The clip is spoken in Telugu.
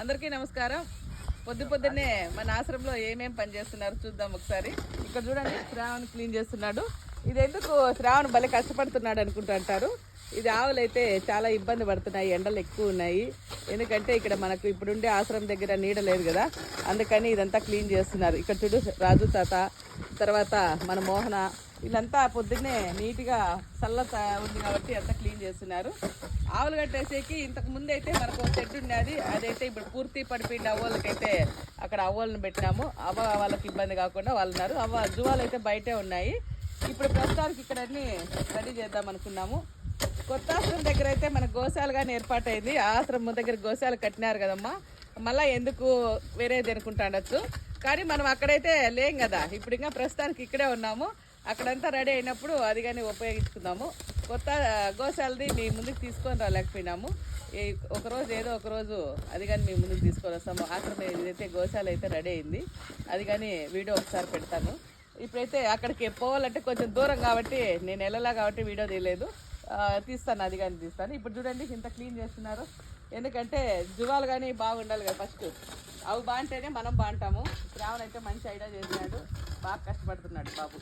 అందరికీ నమస్కారం. పొద్దున్నే మన ఆశ్రమంలో ఏమేం పని చేస్తున్నారు చూద్దాం ఒకసారి. ఇక్కడ చూడండి, శ్రావణ్ క్లీన్ చేస్తున్నాడు. ఇది ఎందుకు శ్రావణ్ భలే కష్టపడుతున్నాడు అనుకుంటుంటారు. ఇది ఆవులైతే చాలా ఇబ్బంది పడుతున్నాయి, ఎండలు ఎక్కువ ఉన్నాయి. ఎందుకంటే ఇక్కడ మనకు ఇప్పుడుండే ఆశ్రమం దగ్గర నీడ లేదు కదా, అందుకని ఇదంతా క్లీన్ చేస్తున్నారు. ఇక్కడ చూడు, రాజు తాత, తర్వాత మన మోహన, వీళ్ళంతా పొద్దున్నే నీట్గా చల్ల ఉంది కాబట్టి అంతా క్లీన్ చేస్తున్నారు. ఆవులు కట్టేసేకి ఇంతకు ముందు అయితే మనకు షెడ్ ఉన్నది, అదైతే ఇప్పుడు పూర్తి పడిపోయింది. అవ్వలకైతే అక్కడ అవ్వలను పెట్టినాము. అవ్వ వాళ్ళకి ఇబ్బంది కాకుండా వాళ్ళు ఉన్నారు. అవ్వ జువాలు అయితే బయటే ఉన్నాయి. ఇప్పుడు ప్రస్తుతానికి ఇక్కడ అన్ని రెడీ చేద్దాం అనుకున్నాము. కొత్త ఆశ్రమం దగ్గర అయితే మన గోశాలగానే ఏర్పాటైంది. ఆశ్రమం దగ్గర గోశాల కట్టినారు కదమ్మా, మళ్ళీ ఎందుకు వేరేది అనుకుంటాడచ్చు. కానీ మనం అక్కడైతే లేం కదా, ఇప్పుడు ఇంకా ప్రస్తుతానికి ఇక్కడే ఉన్నాము. అక్కడంతా రెడీ అయినప్పుడు అది కానీ ఉపయోగించుకుందాము. కొత్త గోశాలది మీ ముందుకు తీసుకొని రాలేకపోయినాము. ఒకరోజు ఏదో ఒకరోజు అది కానీ మీ ముందుకు తీసుకొని వస్తాము. ఆశ్రమం ఏదైతే గోశాల అయితే రెడీ అయింది, అది కానీ వీడియో ఒకసారి పెడతాను. ఇప్పుడైతే అక్కడికి పోవాలంటే కొంచెం దూరం కాబట్టి నేను వెళ్ళలా కాబట్టి వీడియో తీయలేదు, తీస్తాను, అది కానీ తీస్తాను. ఇప్పుడు చూడండి ఇంత క్లీన్ చేస్తున్నారు. ఎందుకంటే జువాలు కానీ బాగుండాలి కదా, ఫస్ట్ అవి బాగుంటేనే మనం బాగుంటాము. శ్రావణ్ అయితే మంచి ఐడియా చేసినాడు, బాగా కష్టపడుతున్నాడు బాబు.